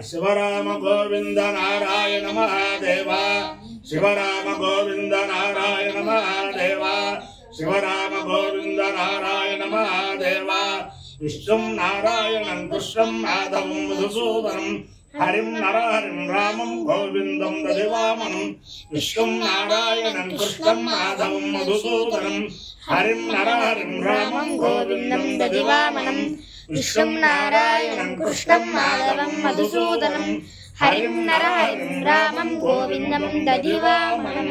शिवराम गोविंद नारायण महादेव शिवराम गोविंद नारायण महादेव शिवराम गोविंद नारायण महादेव विष्णुं नारायणं कृष्णं माधवं मधुसूदनं हरिं नरहरिं रामं गोविंदं दधिवामनं विष्णुं नारायणं कृष्णं माधवं मधुसूदनं हरिं नरहरिं रामं गोविंदं दधिवामनं विष्णुं नारायणं कृष्णं माधवं मधुसूदनं हरिं नरहरिं रामं गोविंदं दधिवामनं।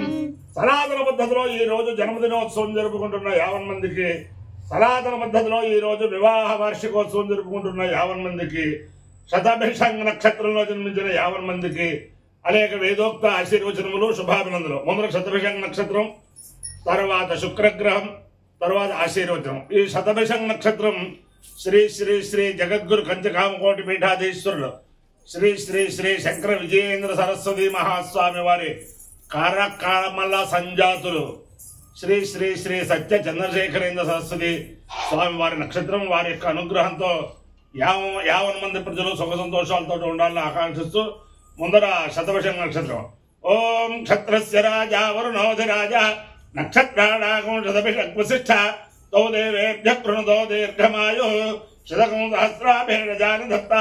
సనాతన పద్ధతిలో ఈ రోజు జన్మదినోత్సవం జరుపుకుంటున్న 50 మందికి, సనాతన పద్ధతిలో ఈ రోజు వివాహ వార్షికోత్సవం జరుపుకుంటున్న 50 మందికి, శతభిషంగ నక్షత్రంలో జన్మించిన 50 మందికి అనేక వేదోక్త ఆశీర్వచనములు, శుభాభినందనలు. ముందర శతభిషంగ నక్షత్రం, తర్వాత శుక్రగ్రహం, తర్వాత ఆశీర్వచనం. ఈ శతభిషంగ నక్షత్రం శ్రీ శ్రీ శ్రీ జగద్గురు కంచకామకోటి పీఠాధీశ్వరులు శ్రీ శ్రీ శ్రీ శంకర విజయేంద్ర సరస్వతి మహాస్వామి వారి కారకామల సంజాతులు శ్రీ శ్రీ శ్రీ సత్య చంద్రశేఖరేంద్ర సరస్వతి స్వామి వారి నక్షత్రం. వారి యొక్క అనుగ్రహంతో 50 మంది ప్రజలు సుఖ సంతోషాలతో ఉండాలని ఆకాంక్షిస్తూ ముందర శతభిషంగ నక్షత్రం. ఓం క్షత్రస్య రాజా వరుణోధిరాజ నక్షత్రాణాగం శతభిషగ్వశిష్ఠ తో దేవేభ్య కృణుతో దీర్ఘమాయు శతకం సహస్రాభేణజాని దత్త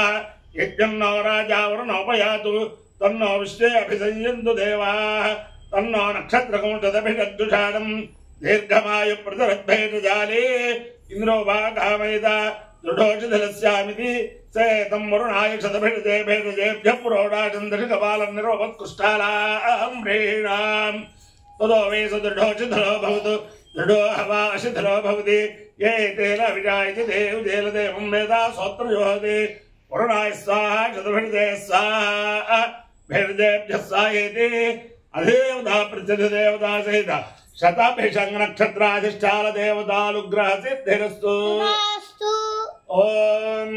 యజ్ఞం నో రాజా వరుణోపయాతు తన్నో విశ్వే అభిసంయంతు దేవా తన్నో నక్షత్రకం శతభిషగ్దుషాణం దీర్ఘమాయు ప్రతరద్భేణజాలే ఇంద్రో భాగామేద దృఢోషిధలస్యామితి సేతం వరుణాయ శతభిషజే భేషజేభ్య పురోడాచందృషకపాలం నిరోపత్కుష్టాలాం తదో వేస దృఢోషిధలో భవతు దృఢో హవాశిధలో భవతి ఏ తేన విజాయతి దేవదేవం వేదా సోత్రజోహతి వరుణాయ స్వాహ శతభిషజే స్వాహ భేషజేభ్య స్వాహేతి అదేవతా ప్రత్యధిదేవతా సహిత శతభిషంగ నక్షత్రాధిష్టాన దేవతానుగ్రహ సిద్ధిరస్తు. ఓం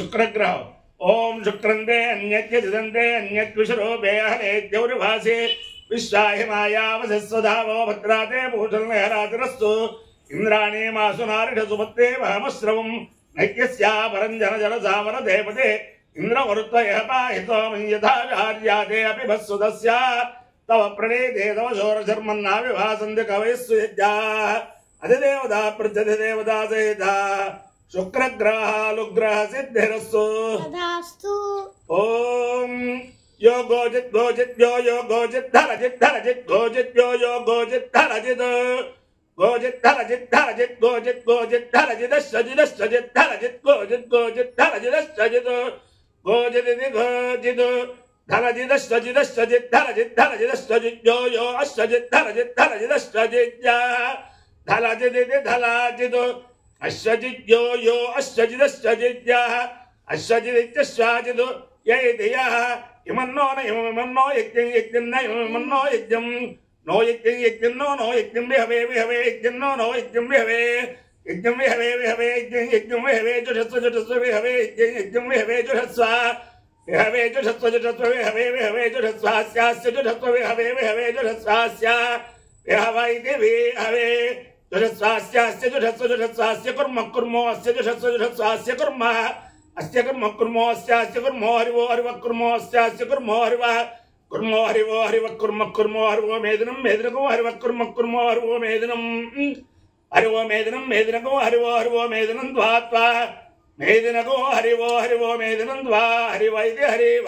శుక్రగ్రహం. ఓం శుక్రంతే అన్యద్యదిదంతే అన్యద్విషరూపే హరేద్యౌరిభాసే విశ్వాహిమాయావశస్వధావో భద్రాతే భూషణహరాతిరస్తు ఇంద్రాణీ మాసునారిష సుమత్తే మహమశ్రవం నైక్యస్యా పరంజన జలసావర దేవతే ఇంద్రవరుత్వయ పాహితో మన్యథాచార్యాతే అపి భస్సుదస్య తవ ప్రణీతే తవ శోరశర్మన్నా విభాసంతి కవయస్సు యజ్ఞాః అధిదేవతా ప్రత్యధిదేవతా సహిత శుక్రగ్రహాలుగ్రహ సిద్ధిరస్సు. ఓం यो गोजित गोजित यो गोजित धर जित गोजित यो गोजित धर जित गोजित धर जित गोजित गोजित धर जित सजित सजित धर जित गोजित धर जित सजित गोजित गोजित धर जित सजित सजित धर जित सजित यो असजित धर जित सजित धर जित असजित यो असजित सजित असजित स्वाजित ये दिया इमन्नो न इमन्नो यज्ञं यज्ञं न इमन्नो यज्ञं नो यज्ञं यज्ञं नो यज्ञं विहवे विहवे यज्ञं नो यज्ञं विहवे यज्ञं विहवे विहवे यज्ञं विहवे जुषस्व विहवे यज्ञं विहवे जुषस्व विहवे जुषस्व विहवे विहवे जुषस्वास्यास्य जुषस्व विहवे विहवे जुषस्वास्य विहवै दिवि हवे जुषस्वास्यास्य जुषस्वास्य कुर्म कुर्मो अस्य जुषस्वास्य कुर्म अस्य कर्म कुर्मो अस्यास्य कर्मो हरिवो हरिव कुर्मो अस्यास्य कर्मो हरिव कुर्मो हरिवो हरिव कुर्मो हरिवो मेदिनं मेदिनको हरिव कुर्मो हरिवो मेदिनं हरिवो मेदिनं मेदिनको हरिवो हरिवो मेदिनं द्वा मेदिनको हरिवो मेदिनं द्वा हरिव इति हरिव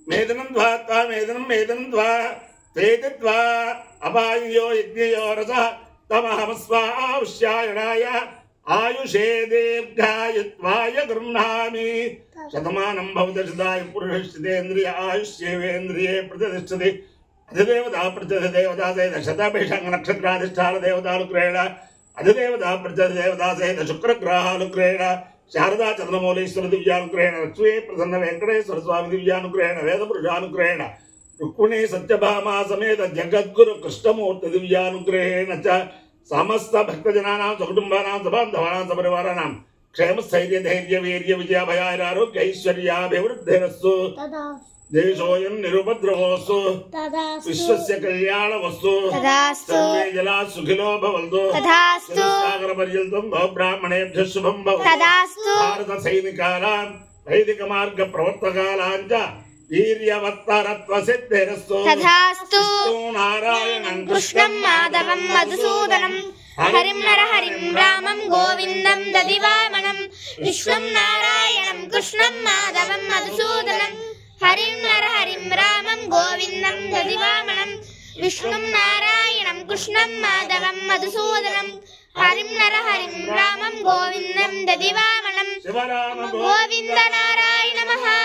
मेदिनं द्वा मेदिनं द्वा तेति द्वा अपायो यज्ञयो रसः तमहमस्वाहुष्यायणाय आयुषे दीर्घायुत्वाय गृह्णामि शतमानं भवति शताय पुरुषस्थितेन्द्रिय आयुष्येवेन्द्रिये प्रतिष्ठति अधिदेवता प्रत्यधिदेवता सहित शतभिषंग नक्षत्राधिष्ठान देवतानुग्रहेण अधिदेवता प्रत्यधिदेवता सहित शुक्रग्रहानुग्रहेण शारदा चंद्रमौलीश्वर दिव्यानुग्रहेण लक्ष्मी प्रसन्न वेंकटेश्वर स्वामी दिव्यानुग्रहेण वेदपुरुषानुग्रहेण रुक्मिणी सत्यभामा समेत जगद्गुरु कृष्णमूर्ति दिव्यानुग्रहेण च समस्त भक्तजनानां सकुटुंबानां सबान्धवानां सपरिवाराणां क्षेम स्थैर्य धैर्य वीर्य विजय भयारोग्य ऐश्वर्याभिवृद्धिरस्तु देशोऽयं निरुपद्रवोऽस्तु विश्वस्य कल्याणमस्तु सर्वे जनाः सुखिनो भवन्तु सागरपर्यन्तं भव ब्राह्मणेभ्यः शुभं भवतु भारत सैनिकानां వైదిక మార్గ ప్రవర్తకాలాంచ వీర్యవత్తరత్వ సిద్ధిరస్తు తథాస్తు. నారాయణం కృష్ణం మాధవం మధుసూదనం హరిం నరహరిం రామం గోవిందం దదివామనం విశ్వం నారాయణం కృష్ణం మాధవం మధుసూదనం హరిం నరహరిం రామం గోవిందం దదివామనం విష్ణుం నారాయణం కృష్ణం మాధవం మధుసూదనం హరిం నరహరిం రామం గోవిందం దదివామనం శివరామ గోవింద నారాయణ మహా